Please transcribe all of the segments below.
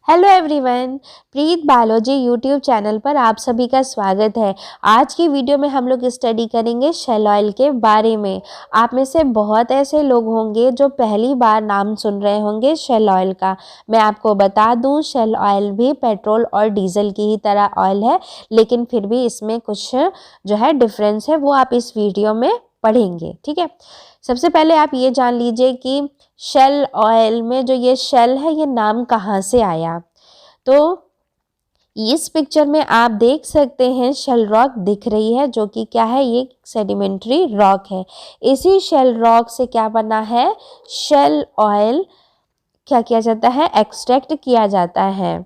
Hello everyone, प्रीत biology YouTube channel पर आप सभी का स्वागत है। आज की वीडियो में हम लोग स्टडी करेंगे शेल ऑयल के बारे में। आप में से बहुत ऐसे लोग होंगे जो पहली बार नाम सुन रहे होंगे शेल ऑयल का। मैं आपको बता दूं, शेल ऑयल भी पेट्रोल और डीजल की ही तरह ऑयल है, लेकिन फिर भी इसमें कुछ जो है डिफरेंस है, वो आप इस वीडियो में पढ़ेंगे। ठीक है, सबसे पहले आप ये जान लीजिए कि शेल ऑयल में जो ये शेल है, ये नाम कहाँ से आया। तो इस पिक्चर में आप देख सकते हैं शेल रॉक दिख रही है, जो कि क्या है, ये सेडिमेंट्री रॉक है। इसी शेल रॉक से क्या बना है, शेल ऑयल क्या किया जाता है, एक्सट्रैक्ट किया जाता है।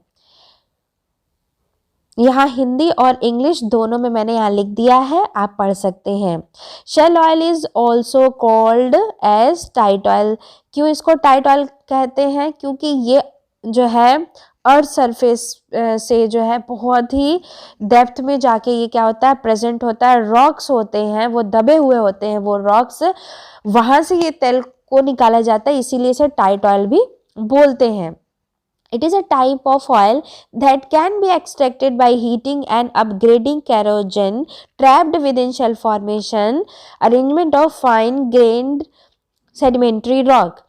यहाँ हिंदी और इंग्लिश दोनों में मैंने यहाँ लिख दिया है, आप पढ़ सकते हैं। Shale oil is also called as tight oil. क्यों इसको टाइट ऑयल कहते हैं? क्योंकि ये जो है अर्थ सरफेस से जो है बहुत ही डेप्थ में जाके ये क्या होता है, प्रेजेंट होता है। रॉक्स होते हैं, वो दबे हुए होते हैं वो रॉक्स, वहाँ से ये तेल को निकाला जाता है, इसीलिए इसे टाइट ऑयल भी बोलते हैं। It is a type of oil that can be extracted by heating and upgrading kerosene trapped within shell formation, arrangement of fine-grained sedimentary rock।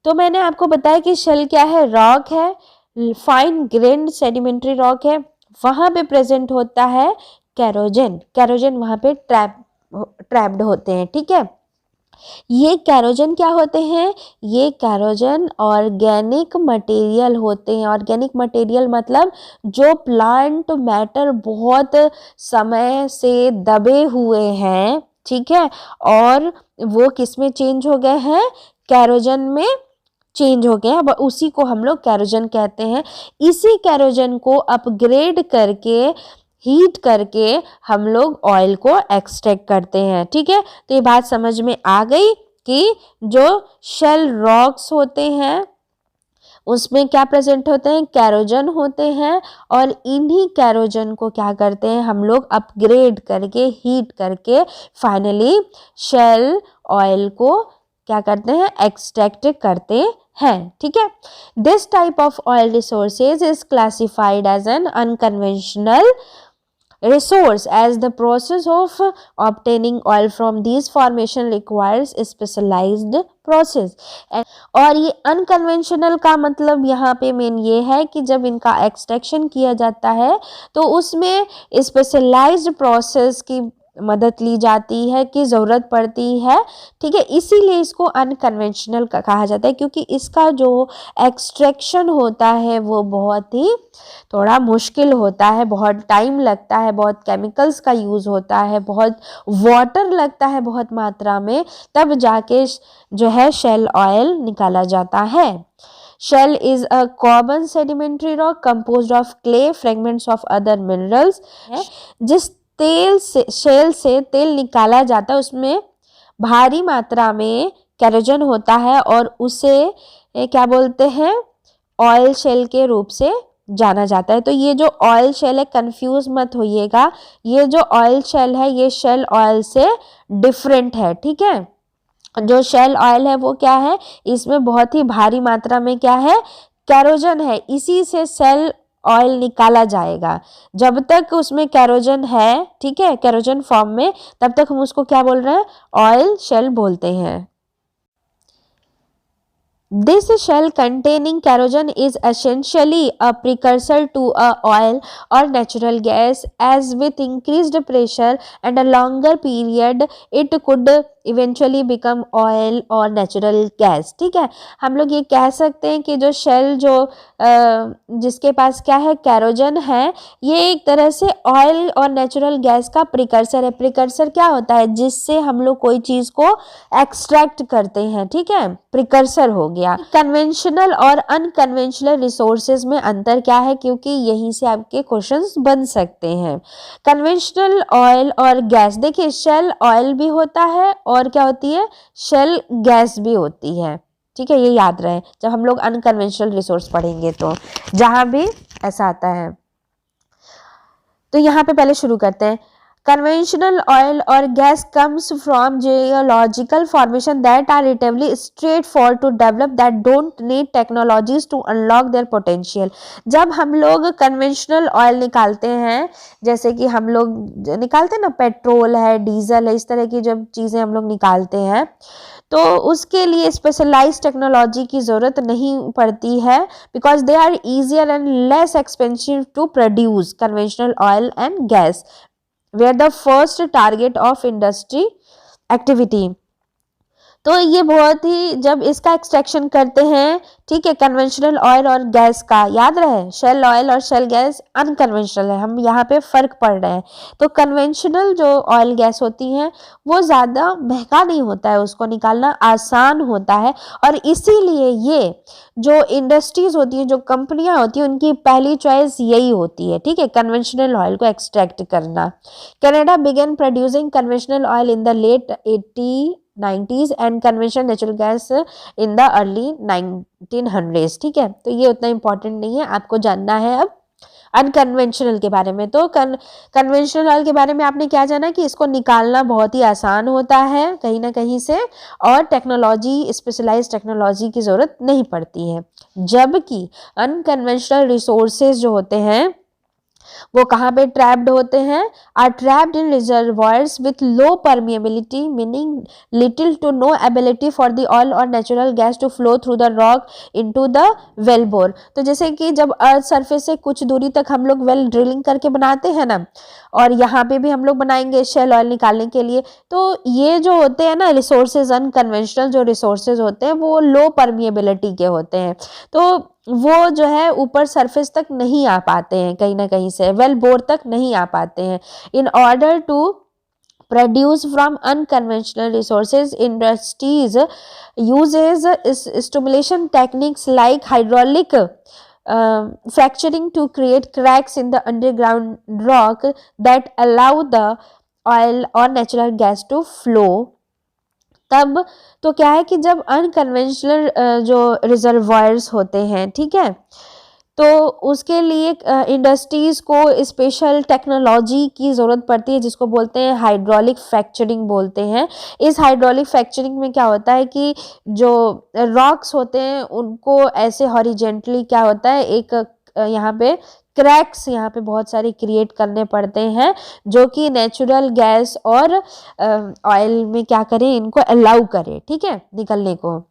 तो मैंने आपको बताया कि शेल क्या है, रॉक है, फाइन ग्रेन्ड सेडिमेंट्री रॉक है, वहाँ पे प्रेजेंट होता है कैरोजन वहाँ पे ट्रैप्ड होते हैं। ठीक है, ये कैरोजन क्या होते हैं, ये कैरोजन ऑर्गेनिक मटेरियल होते हैं। ऑर्गेनिक मटेरियल मतलब जो प्लांट मैटर बहुत समय से दबे हुए हैं, ठीक है, और वो किस में चेंज हो गए हैं, कैरोजन में चेंज हो गए हैं। अब उसी को हम लोग कैरोजन कहते हैं। इसी कैरोजन को अपग्रेड करके, हीट करके हम लोग ऑयल को एक्सट्रैक्ट करते हैं। ठीक है, तो ये बात समझ में आ गई कि जो शेल रॉक्स होते हैं उसमें क्या प्रेजेंट होते हैं, कैरोजन होते हैं, और इन्हीं कैरोजन को क्या करते हैं हम लोग, अपग्रेड करके, हीट करके फाइनली शेल ऑयल को क्या करते हैं, एक्सट्रैक्ट करते हैं। ठीक है, this type of oil resources is classified as an unconventional resource as the process of obtaining oil from these formation requires specialized process। और ये अनकन्वेंशनल का मतलब यहाँ पे मेन ये है कि जब इनका एक्सट्रैक्शन किया जाता है तो उसमें स्पेशलाइज्ड प्रोसेस की मदद ली जाती है, की ज़रूरत पड़ती है। ठीक है, इसीलिए इसको अनकन्वेंशनल कहा जाता है, क्योंकि इसका जो एक्सट्रैक्शन होता है वो बहुत ही थोड़ा मुश्किल होता है, बहुत टाइम लगता है, बहुत केमिकल्स का यूज़ होता है, बहुत वाटर लगता है बहुत मात्रा में, तब जाके जो है शेल ऑयल निकाला जाता है। Shale is a common sedimentary rock composed of clay, fragments of other minerals. जिस तेल से, शेल से तेल निकाला जाता है उसमें भारी मात्रा में कैरोजन होता है, और उसे क्या बोलते हैं, ऑयल शेल के रूप से जाना जाता है। तो ये जो ऑयल शेल है, कंफ्यूज मत होइएगा, ये जो ऑयल शेल है ये शेल ऑयल से डिफरेंट है। ठीक है, जो शेल ऑयल है वो क्या है, इसमें बहुत ही भारी मात्रा में क्या है, कैरोजन है, इसी से शेल ऑयल निकाला जाएगा। जब तक उसमें कैरोजन है, ठीक है, कैरोजन फॉर्म में, तब तक हम उसको क्या बोल रहे हैं, ऑयल शेल बोलते हैं। This shell containing kerosene is essentially a precursor to a oil or natural gas, as with increased pressure and a longer period it could eventually become oil or natural gas। ठीक है, हम लोग ये कह सकते हैं कि जो शेल जो जिसके पास क्या है, कैरोजन है, ये एक तरह से ऑयल और नेचुरल गैस का प्रिकर्सर है। प्रिकर्सर क्या होता है, जिससे हम लोग कोई चीज़ को एक्सट्रैक्ट करते हैं। ठीक है, प्रिकर्सर हो गया। कन्वेंशनल और अनकन्वेंशनल रिसोर्सेज में अंतर क्या है, क्योंकि यहीं से आपके क्वेश्चंस बन सकते हैं। कन्वेंशनल ऑयल और गैस, देखिए शेल ऑयल भी होता है और क्या होती है, शेल गैस भी होती है। ठीक है, ये याद रहे जब हम लोग अनकन्वेंशनल रिसोर्स पढ़ेंगे तो, जहां भी ऐसा आता है। तो यहाँ पे पहले शुरू करते हैं। Conventional oil or gas comes from geological formation that are relatively straightforward to develop, that don't need technologies to unlock their potential. जब हम लोग कन्वेंशनल ऑयल निकालते हैं, जैसे कि हम लोग निकालते हैं ना, पेट्रोल है, डीजल है, इस तरह की जब चीज़ें हम लोग निकालते हैं, तो उसके लिए स्पेशलाइज टेक्नोलॉजी की ज़रूरत नहीं पड़ती है, because they are easier and less expensive to produce conventional oil and gas, where the first target of industry activity. तो ये बहुत ही, जब इसका एक्सट्रैक्शन करते हैं, ठीक है, कन्वेंशनल ऑयल और गैस का, याद रहे शेल ऑयल और शेल गैस अनकन्वेंशनल है, हम यहाँ पे फ़र्क पड़ रहे हैं। तो कन्वेंशनल जो ऑयल गैस होती हैं वो ज़्यादा महंगा नहीं होता है, उसको निकालना आसान होता है, और इसीलिए ये जो इंडस्ट्रीज़ होती हैं, जो कंपनियाँ होती हैं, उनकी पहली चॉइस यही होती है, ठीक है, कन्वेंशनल ऑयल को एक्सट्रैक्ट करना। Canada began producing conventional oil in the late 90s and conventional natural gas in the early 1900s, ठीक है। तो ये उतना इंपॉर्टेंट नहीं है, आपको जानना है अब अनकन्वेंशनल के बारे में। तो कन्वेंशनल ऑयल के बारे में आपने क्या जाना कि इसको निकालना बहुत ही आसान होता है कहीं ना कहीं से, और टेक्नोलॉजी, स्पेशलाइज्ड टेक्नोलॉजी की ज़रूरत नहीं पड़ती है। जबकि अनकन्वेंशनल रिसोर्सेज जो होते हैं वो कहाँ पे ट्रैप्ड होते हैं, are trapped in reservoirs with low permeability, meaning little to no ability for the oil और natural gas to flow through the rock into the well bore. तो जैसे कि जब अर्थ सरफेस से कुछ दूरी तक हम लोग वेल ड्रिलिंग करके बनाते हैं ना, और यहाँ पे भी हम लोग बनाएंगे शेल ऑयल निकालने के लिए, तो ये जो होते हैं ना रिसोर्सेज, अनकन्वेंशनल जो रिसोर्सेज होते हैं वो लो परमिएबिलिटी के होते हैं, तो वो जो है ऊपर सरफेस तक नहीं आ पाते हैं, कहीं ना कहीं से वेल बोर तक नहीं आ पाते हैं। In order to produce from unconventional resources, industries uses stimulation techniques like hydraulic fracturing to create cracks in the underground rock that allow the oil or natural gas to flow. तब तो क्या है कि जब अनकन्वेंशनल जो reservoirs होते हैं, ठीक है, तो उसके लिए इंडस्ट्रीज़ को स्पेशल टेक्नोलॉजी की ज़रूरत पड़ती है, जिसको बोलते हैं हाइड्रोलिक फ्रैक्चरिंग बोलते हैं। इस हाइड्रोलिक फ्रैक्चरिंग में क्या होता है कि जो रॉक्स होते हैं उनको ऐसे हॉरिजेंटली क्या होता है, एक यहाँ पे क्रैक्स यहाँ पे बहुत सारे क्रिएट करने पड़ते हैं, जो कि नेचुरल गैस और ऑयल में क्या करें, इनको अलाउ करें, ठीक है, निकलने को।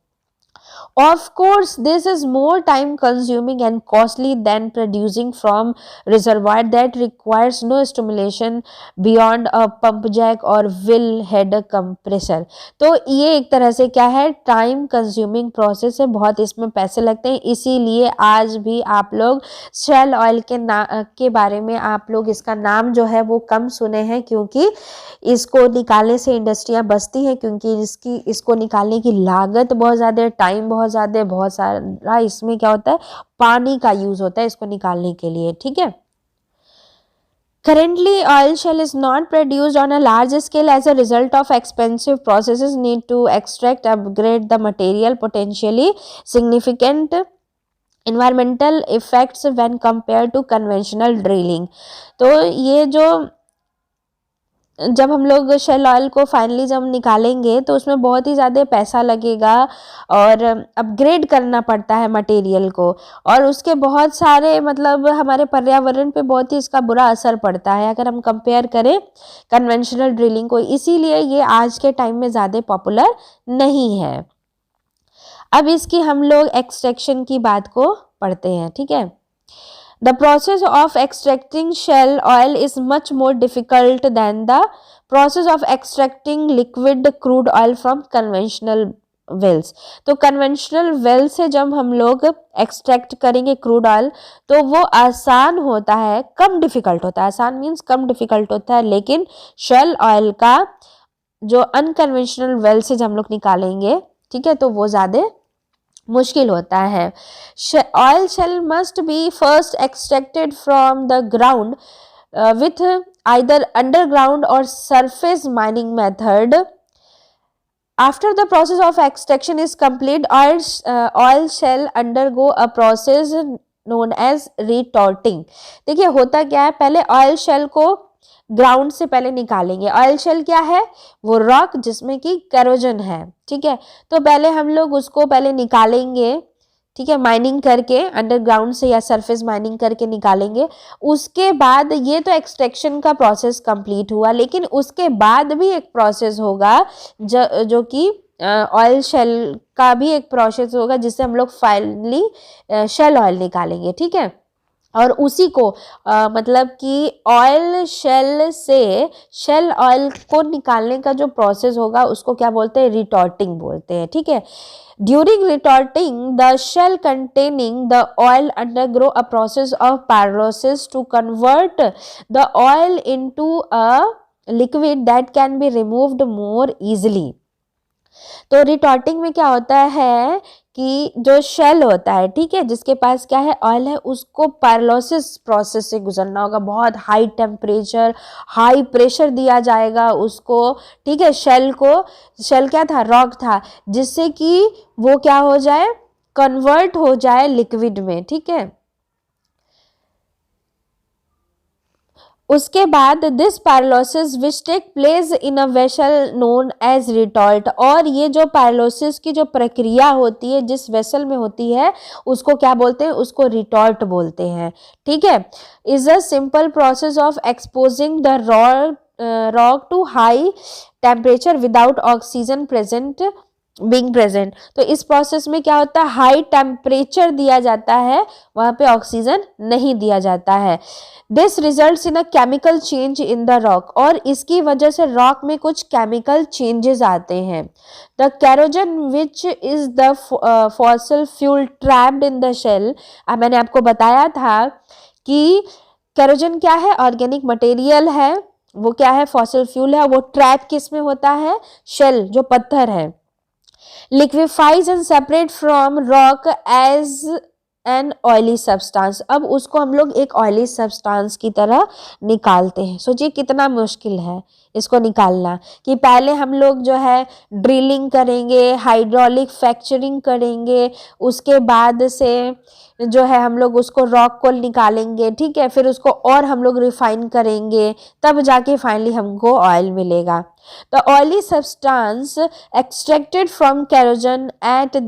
Of course, this is more time consuming and costly than producing from reservoir that requires no stimulation beyond a pump jack or wheel head compressor. तो ये एक तरह से क्या है, टाइम कंज्यूमिंग प्रोसेस है, बहुत इसमें पैसे लगते हैं। इसीलिए आज भी आप लोग शेल ऑयल के बारे में आप लोग इसका नाम जो है वो कम सुने हैं, क्योंकि इसको निकालने से इंडस्ट्रियां बचती हैं, क्योंकि इसको निकालने की लागत बहुत ज़्यादा, टाइम बहुत ज़्यादा, बहुत सारा इसमें क्या होता है, पानी का यूज़ होता है इसको निकालने के लिए, ठीक है। Currently, oil shale is not produced on a large scale as a result of expensive processes need to extract, upgrade the material, potentially significant environmental effects when compared to conventional drilling. तो ये जो जब हम लोग shell oil को finally जब निकालेंगे तो उसमें बहुत ही ज़्यादा पैसा लगेगा, और अपग्रेड करना पड़ता है मटेरियल को, और उसके बहुत सारे मतलब हमारे पर्यावरण पे बहुत ही इसका बुरा असर पड़ता है अगर हम कंपेयर करें कन्वेंशनल ड्रिलिंग को। इसीलिए ये आज के टाइम में ज़्यादा पॉपुलर नहीं है। अब इसकी हम लोग एक्सट्रैक्शन की बात को पढ़ते हैं, ठीक है। The process of extracting shale oil is much more difficult than the process of extracting liquid crude oil from conventional wells. तो conventional well से जब हम लोग extract करेंगे crude oil तो वो आसान होता है, कम difficult होता है, आसान मीन्स कम difficult होता है, लेकिन shale oil का जो unconventional well से जब हम लोग निकालेंगे, ठीक है, तो वो ज़्यादा मुश्किल होता है। Oil shale must be first extracted from the ground with either underground और surface mining method. After the process of extraction is complete, oil shale undergo a process known as retorting. देखिए होता क्या है, पहले ऑयल शेल को ground से पहले निकालेंगे। ऑयल शेल क्या है? वो रॉक जिसमें कि केरोजन है, ठीक है। तो पहले हम लोग उसको पहले निकालेंगे, ठीक है, माइनिंग करके अंडरग्राउंड से या सरफेस माइनिंग करके निकालेंगे। उसके बाद ये तो एक्सट्रैक्शन का प्रोसेस कंप्लीट हुआ, लेकिन उसके बाद भी एक प्रोसेस होगा जो कि ऑयल शेल का भी एक प्रोसेस होगा, जिससे हम लोग फाइनली शेल ऑयल निकालेंगे, ठीक है। और उसी को मतलब कि ऑयल शेल से शेल ऑयल को निकालने का जो प्रोसेस होगा उसको क्या बोलते हैं? रिटॉर्टिंग बोलते हैं, ठीक है। During retorting the shale containing the oil undergo a process of pyrolysis to convert the oil into a liquid that can be removed more easily. तो रिटॉर्टिंग में क्या होता है कि जो शेल होता है, ठीक है, जिसके पास क्या है? ऑयल है, उसको पायरोलिसिस प्रोसेस से गुजरना होगा। बहुत हाई टेम्परेचर, हाई प्रेशर दिया जाएगा उसको, ठीक है। शेल क्या था? रॉक था, जिससे कि वो क्या हो जाए? कन्वर्ट हो जाए लिक्विड में, ठीक है। उसके बाद this pyrolysis which take place in a vessel known as retort, और ये जो पायरोलिसिस की जो प्रक्रिया होती है जिस वेसल में होती है उसको क्या बोलते हैं? उसको रिटॉर्ट बोलते हैं, ठीक है। Is a simple process of exposing the rock to high temperature without oxygen being present. तो इस प्रोसेस में क्या होता है? हाई टेम्परेचर दिया जाता है, वहां पे ऑक्सीजन नहीं दिया जाता है। This results in a chemical change in the rock, और इसकी वजह से रॉक में कुछ केमिकल चेंजेस आते हैं। The kerogen which is the fossil fuel trapped in the shale. अब मैंने आपको बताया था कि केरोजन क्या है? ऑर्गेनिक मटेरियल है, वो क्या है? फॉसिल फ्यूल है। वो ट्रैप किस में होता है? शेल, जो पत्थर है। Liquefies and separate from rock as an oily substance. अब उसको हम लोग एक ऑयली सब्सटेंस की तरह निकालते हैं। सोचिए कितना मुश्किल है इसको निकालना, कि पहले हम लोग जो है ड्रिलिंग करेंगे, हाइड्रोलिक फ्रैक्चरिंग करेंगे, उसके बाद से जो है हम लोग उसको रॉक को निकालेंगे, ठीक है, फिर उसको और हम लोग रिफाइन करेंगे, तब जाके फाइनली हमको ऑयल मिलेगा। The oily substance extracted from kerogen at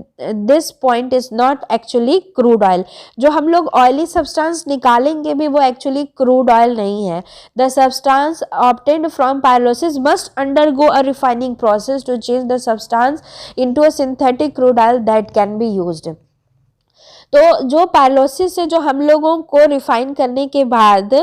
this point is not actually crude oil. जो हम लोग oily substance निकालेंगे भी वो actually crude oil नहीं है। The substance obtained from pyrolysis must undergo a refining process to change the substance into a synthetic crude oil that can be used. तो जो पायरोलिसिस से जो हम लोगों को रिफाइन करने के बाद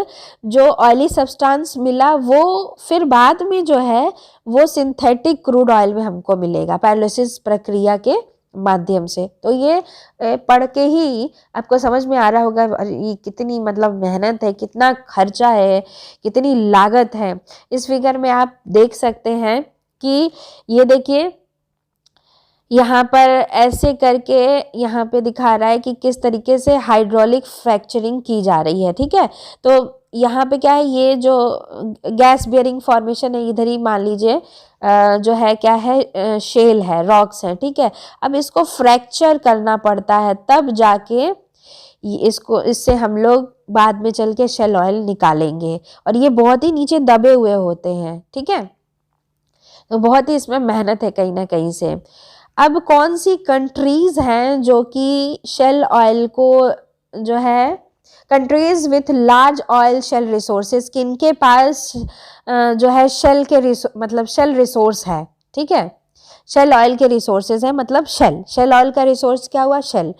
जो ऑयली सब्सटेंस मिला, वो फिर बाद में जो है वो सिंथेटिक क्रूड ऑयल में हमको मिलेगा पायरोलिसिस प्रक्रिया के माध्यम से। तो ये पढ़ के ही आपको समझ में आ रहा होगा ये कितनी मतलब मेहनत है, कितना खर्चा है, कितनी लागत है। इस फिगर में आप देख सकते हैं कि ये देखिए यहाँ पर ऐसे करके यहाँ पे दिखा रहा है कि किस तरीके से हाइड्रोलिक फ्रैक्चरिंग की जा रही है, ठीक है। तो यहाँ पे क्या है, ये जो गैस बियरिंग फॉर्मेशन है, इधर ही मान लीजिए जो है क्या है, शेल है, रॉक्स है, ठीक है। अब इसको फ्रैक्चर करना पड़ता है, तब जाके इससे हम लोग बाद में चल के शेल ऑयल निकालेंगे, और ये बहुत ही नीचे दबे हुए होते हैं, ठीक है। तो बहुत ही इसमें मेहनत है कहीं ना कहीं से। अब कौन सी कंट्रीज हैं जो कि शेल ऑयल को जो है, countries with large oil shale resources, किनके पास जो है शेल के मतलब शेल रिसोर्स है, ठीक है। शेल ऑयल के रिसोर्सेज है, मतलब शेल ऑयल का रिसोर्स क्या हुआ? शेल।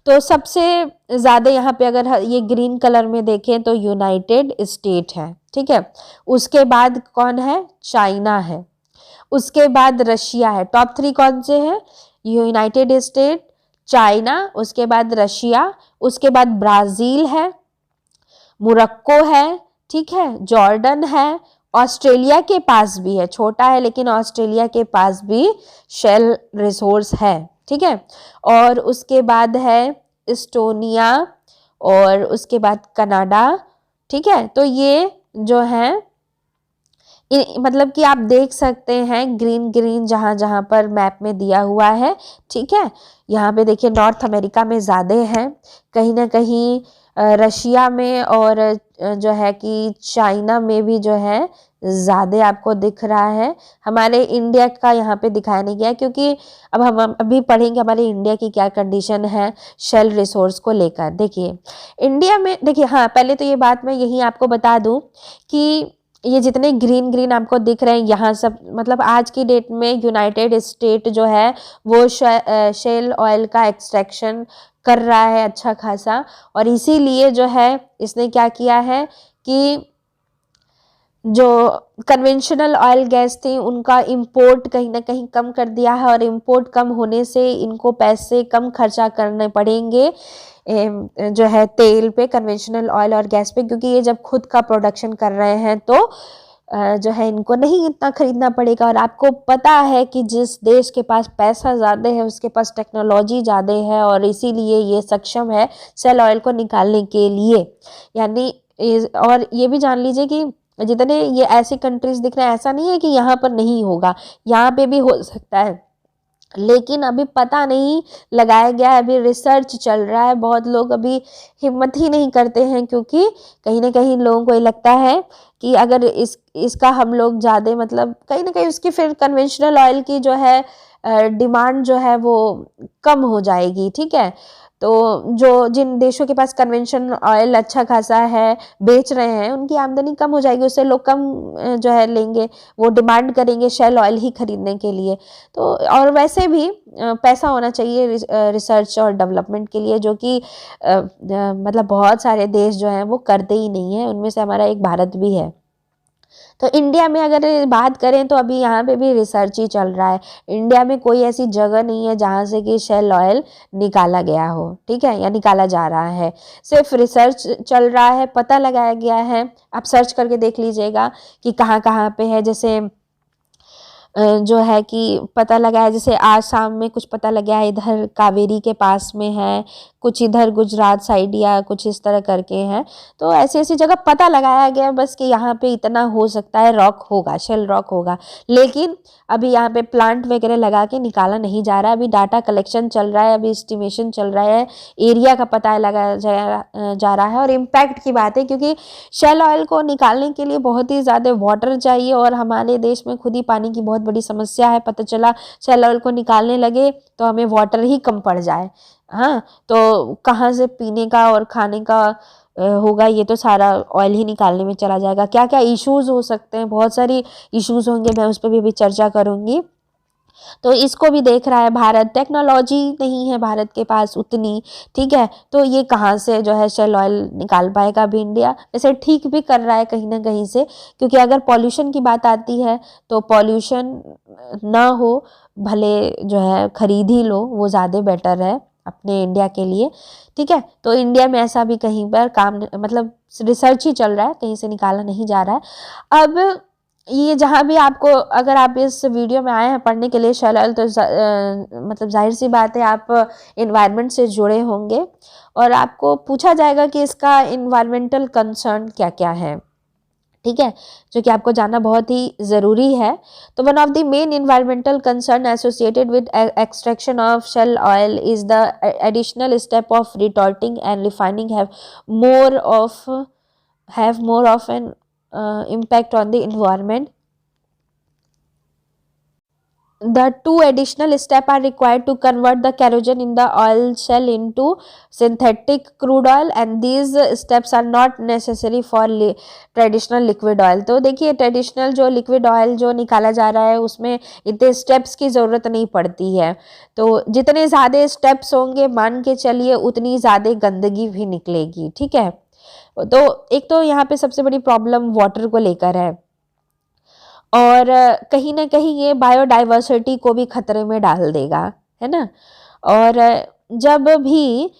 तो सबसे ज़्यादा यहाँ पे अगर ये ग्रीन कलर में देखें तो यूनाइटेड स्टेट है, ठीक है। उसके बाद कौन है? चाइना है। उसके बाद रशिया है। टॉप 3 कौन से हैं? यूनाइटेड स्टेट, चाइना, उसके बाद रशिया, उसके बाद ब्राज़ील है, मोरक्को है, ठीक है, जॉर्डन है, ऑस्ट्रेलिया के पास भी है, छोटा है लेकिन ऑस्ट्रेलिया के पास भी शेल रिसोर्स है, ठीक है। और उसके बाद है एस्टोनिया, और उसके बाद कनाडा, ठीक है। तो ये जो है मतलब कि आप देख सकते हैं ग्रीन ग्रीन जहाँ जहाँ पर मैप में दिया हुआ है, ठीक है। यहाँ पे देखिए नॉर्थ अमेरिका में ज़्यादा है, कहीं ना कहीं रशिया में और जो है कि चाइना में भी जो है ज़्यादा आपको दिख रहा है। हमारे इंडिया का यहाँ पे दिखाया नहीं गया, क्योंकि अब हम अभी पढ़ेंगे हमारे इंडिया की क्या कंडीशन है शेल रिसोर्स को लेकर। देखिए इंडिया में, देखिए हाँ, पहले तो ये बात मैं यही आपको बता दूं कि ये जितने ग्रीन ग्रीन आपको दिख रहे हैं यहाँ सब, मतलब आज की डेट में यूनाइटेड स्टेट जो है वो शेल ऑयल का एक्सट्रैक्शन कर रहा है अच्छा खासा, और इसीलिए जो है इसने क्या किया है कि जो कन्वेंशनल ऑयल गैस थी उनका इंपोर्ट कहीं ना कहीं कम कर दिया है, और इंपोर्ट कम होने से इनको पैसे कम खर्चा करने पड़ेंगे जो है तेल पे, कन्वेंशनल ऑयल और गैस पे, क्योंकि ये जब खुद का प्रोडक्शन कर रहे हैं तो जो है इनको नहीं इतना खरीदना पड़ेगा। और आपको पता है कि जिस देश के पास पैसा ज़्यादा है उसके पास टेक्नोलॉजी ज़्यादा है, और इसीलिए ये सक्षम है शेल ऑयल को निकालने के लिए। यानी और ये भी जान लीजिए कि जितने ये ऐसी कंट्रीज दिख रहे हैं, ऐसा नहीं है कि यहाँ पर नहीं होगा, यहाँ पे भी हो सकता है, लेकिन अभी पता नहीं लगाया गया है, अभी रिसर्च चल रहा है। बहुत लोग अभी हिम्मत ही नहीं करते हैं, क्योंकि कहीं ना कहीं लोगों को ये लगता है कि अगर इसका हम लोग ज़्यादा, मतलब कहीं ना कहीं उसकी फिर कन्वेंशनल ऑयल की जो है डिमांड जो है वो कम हो जाएगी। ठीक है, तो जो जिन देशों के पास कन्वेंशन ऑयल अच्छा खासा है बेच रहे हैं उनकी आमदनी कम हो जाएगी, उससे लोग कम जो है लेंगे, वो डिमांड करेंगे शेल ऑयल ही खरीदने के लिए। तो और वैसे भी पैसा होना चाहिए रिसर्च और डेवलपमेंट के लिए, जो कि मतलब बहुत सारे देश जो हैं वो करते ही नहीं है, उनमें से हमारा एक भारत भी है। तो इंडिया में अगर बात करें तो अभी यहाँ पे भी रिसर्च ही चल रहा है। इंडिया में कोई ऐसी जगह नहीं है जहाँ से कि शेल ऑयल निकाला गया हो, ठीक है, या निकाला जा रहा है, सिर्फ रिसर्च चल रहा है, पता लगाया गया है। आप सर्च करके देख लीजिएगा कि कहाँ कहाँ पे है। जैसे जो है कि पता लगा है, जैसे आसाम में कुछ पता लगा है, इधर कावेरी के पास में है, कुछ इधर गुजरात साइड या कुछ इस तरह करके हैं। तो ऐसी ऐसी जगह पता लगाया गया बस कि यहाँ पे इतना हो सकता है, रॉक होगा, शेल रॉक होगा। लेकिन अभी यहाँ पे प्लांट वगैरह लगा के निकाला नहीं जा रहा है, अभी डाटा कलेक्शन चल रहा है, अभी एस्टिमेशन चल रहा है, एरिया का पता लगाया जा रहा है। और इम्पैक्ट की बात है, क्योंकि शेल ऑयल को निकालने के लिए बहुत ही ज़्यादा वाटर चाहिए, और हमारे देश में खुद ही पानी की बहुत बड़ी समस्या है। पता चला शेल ऑयल को निकालने लगे तो हमें वाटर ही कम पड़ जाए, हाँ, तो कहाँ से पीने का और खाने का होगा, ये तो सारा ऑयल ही निकालने में चला जाएगा। क्या क्या इश्यूज हो सकते हैं, बहुत सारी इश्यूज होंगे, मैं उस पर भी अभी चर्चा करूँगी। तो इसको भी देख रहा है भारत, टेक्नोलॉजी नहीं है भारत के पास उतनी, ठीक है, तो ये कहाँ से जो है शेल ऑयल निकाल पाएगा अभी इंडिया। वैसे ठीक भी कर रहा है कहीं ना कहीं से, क्योंकि अगर पॉल्यूशन की बात आती है तो पॉल्यूशन ना हो, भले जो है खरीद ही लो, वो ज़्यादा बेटर है अपने इंडिया के लिए, ठीक है। तो इंडिया में ऐसा भी कहीं पर काम, मतलब रिसर्च ही चल रहा है, कहीं से निकाला नहीं जा रहा है। अब ये जहाँ भी आपको, अगर आप इस वीडियो में आए हैं पढ़ने के लिए शेल ऑयल, तो मतलब जाहिर सी बात है आप इन्वायरमेंट से जुड़े होंगे, और आपको पूछा जाएगा कि इसका इन्वायरमेंटल कंसर्न क्या क्या है, ठीक है, जो कि आपको जानना बहुत ही ज़रूरी है। तो one of the main environmental concern associated with extraction of shale oil is the additional step of retorting and refining have more of an impact on the environment. The two additional steps are required to convert the kerosene in the oil shell into synthetic crude oil, and these steps are not necessary for traditional liquid oil. तो देखिए traditional जो liquid oil जो निकाला जा रहा है उसमें इतने स्टेप्स की ज़रूरत नहीं पड़ती है। तो जितने ज़्यादा स्टेप्स होंगे मान के चलिए उतनी ज़्यादा गंदगी भी निकलेगी, ठीक है। तो एक तो यहाँ पे सबसे बड़ी प्रॉब्लम वाटर को लेकर है, और कहीं ना कहीं ये बायोडाइवर्सिटी को भी खतरे में डाल देगा, है ना। और जब भी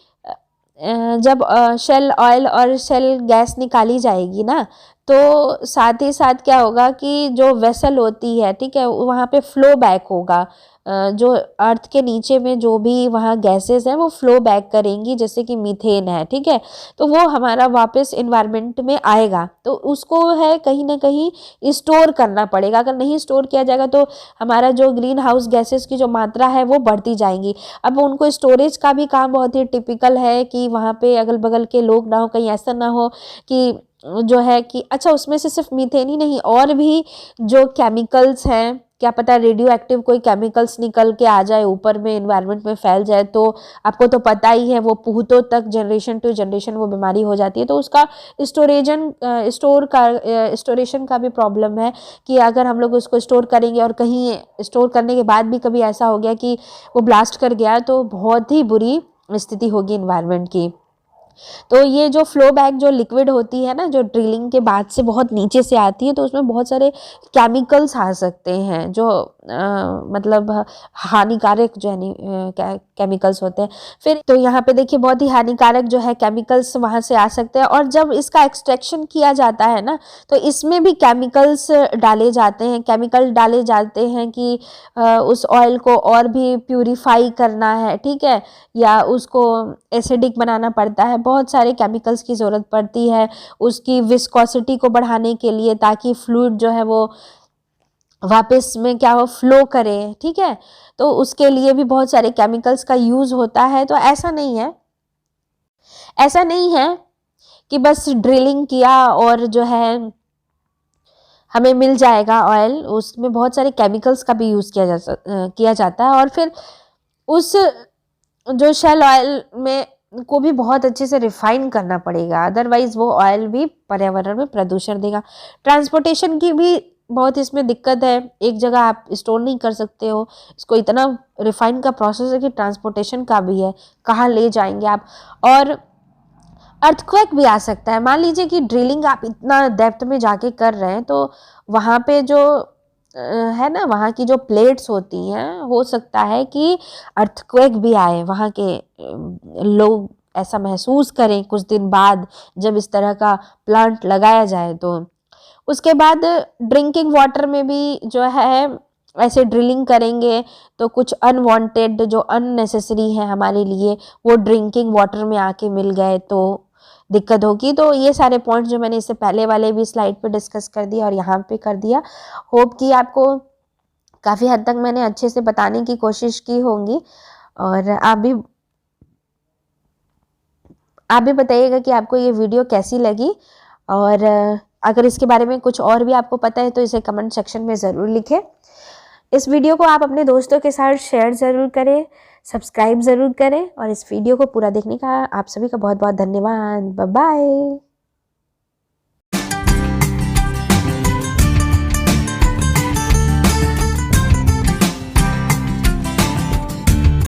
जब शेल ऑयल और शेल गैस निकाली जाएगी ना, तो साथ ही साथ क्या होगा कि जो वेसल होती है, ठीक है, वहाँ पे फ्लो बैक होगा। जो अर्थ के नीचे में जो भी वहाँ गैसेस हैं वो फ्लो बैक करेंगी, जैसे कि मीथेन है, ठीक है, तो वो हमारा वापस इन्वायरमेंट में आएगा। तो उसको है कहीं ना कहीं स्टोर करना पड़ेगा। अगर नहीं स्टोर किया जाएगा तो हमारा जो ग्रीन हाउस गैसेस की जो मात्रा है वो बढ़ती जाएंगी। अब उनको स्टोरेज का भी काम बहुत ही टिपिकल है कि वहाँ पे अगल बगल के लोग ना हो, कहीं ऐसा ना हो कि जो है कि अच्छा उसमें से सिर्फ मीथेन ही नहीं, और भी जो केमिकल्स हैं, क्या पता रेडियो एक्टिव कोई केमिकल्स निकल के आ जाए ऊपर में, एनवायरनमेंट में फैल जाए, तो आपको तो पता ही है वो पूतों तक जनरेशन टू जनरेशन वो बीमारी हो जाती है। तो उसका स्टोरेशन का भी प्रॉब्लम है कि अगर हम लोग उसको स्टोर करेंगे और कहीं स्टोर करने के बाद भी कभी ऐसा हो गया कि वो ब्लास्ट कर गया, तो बहुत ही बुरी स्थिति होगी इन्वायरमेंट की। तो ये जो फ्लो बैक जो लिक्विड होती है ना, जो ड्रिलिंग के बाद से बहुत नीचे से आती है, तो उसमें बहुत सारे केमिकल्स आ सकते हैं जो मतलब हानिकारक जो है केमिकल्स होते हैं। फिर तो यहाँ पे देखिए बहुत ही हानिकारक जो है केमिकल्स वहाँ से आ सकते हैं। और जब इसका एक्सट्रैक्शन किया जाता है ना, तो इसमें भी केमिकल्स डाले जाते हैं, केमिकल डाले जाते हैं कि उस ऑयल को और भी प्यूरिफाई करना है, ठीक है, या उसको एसिडिक बनाना पड़ता है। बहुत सारे केमिकल्स की ज़रूरत पड़ती है उसकी विस्कोसिटी को बढ़ाने के लिए, ताकि फ्लूइड जो है वो वापस में क्या हो, फ्लो करे, ठीक है। तो उसके लिए भी बहुत सारे केमिकल्स का यूज़ होता है। तो ऐसा नहीं है कि बस ड्रिलिंग किया और जो है हमें मिल जाएगा ऑयल। उसमें बहुत सारे केमिकल्स का भी यूज़ किया जाता है। और फिर उस जो शेल ऑयल में को भी बहुत अच्छे से रिफाइन करना पड़ेगा, अदरवाइज वो ऑयल भी पर्यावरण में प्रदूषण देगा। ट्रांसपोर्टेशन की भी बहुत इसमें दिक्कत है, एक जगह आप स्टोर नहीं कर सकते हो इसको, इतना रिफाइन का प्रोसेस है कि ट्रांसपोर्टेशन का भी है, कहाँ ले जाएंगे आप। और अर्थक्वेक भी आ सकता है। मान लीजिए कि ड्रिलिंग आप इतना डेप्थ में जाके कर रहे हैं, तो वहाँ पे जो है ना, वहाँ की जो प्लेट्स होती हैं, हो सकता है कि अर्थक्वेक भी आए, वहाँ के लोग ऐसा महसूस करें कुछ दिन बाद जब इस तरह का प्लांट लगाया जाए। तो उसके बाद ड्रिंकिंग वाटर में भी जो है ऐसे ड्रिलिंग करेंगे तो कुछ अनवांटेड जो अननेसेसरी है हमारे लिए वो ड्रिंकिंग वाटर में आके मिल गए तो दिक्कत होगी। तो ये सारे पॉइंट्स जो मैंने इससे पहले वाले भी स्लाइड पे डिस्कस कर दिया और यहाँ पे कर दिया। होप कि आपको काफ़ी हद तक मैंने अच्छे से बताने की कोशिश की होंगी। और आप भी बताइएगा कि आपको ये वीडियो कैसी लगी। और अगर इसके बारे में कुछ और भी आपको पता है तो इसे कमेंट सेक्शन में ज़रूर लिखें। इस वीडियो को आप अपने दोस्तों के साथ शेयर ज़रूर करें, सब्सक्राइब ज़रूर करें। और इस वीडियो को पूरा देखने का आप सभी का बहुत बहुत धन्यवाद। Bye bye.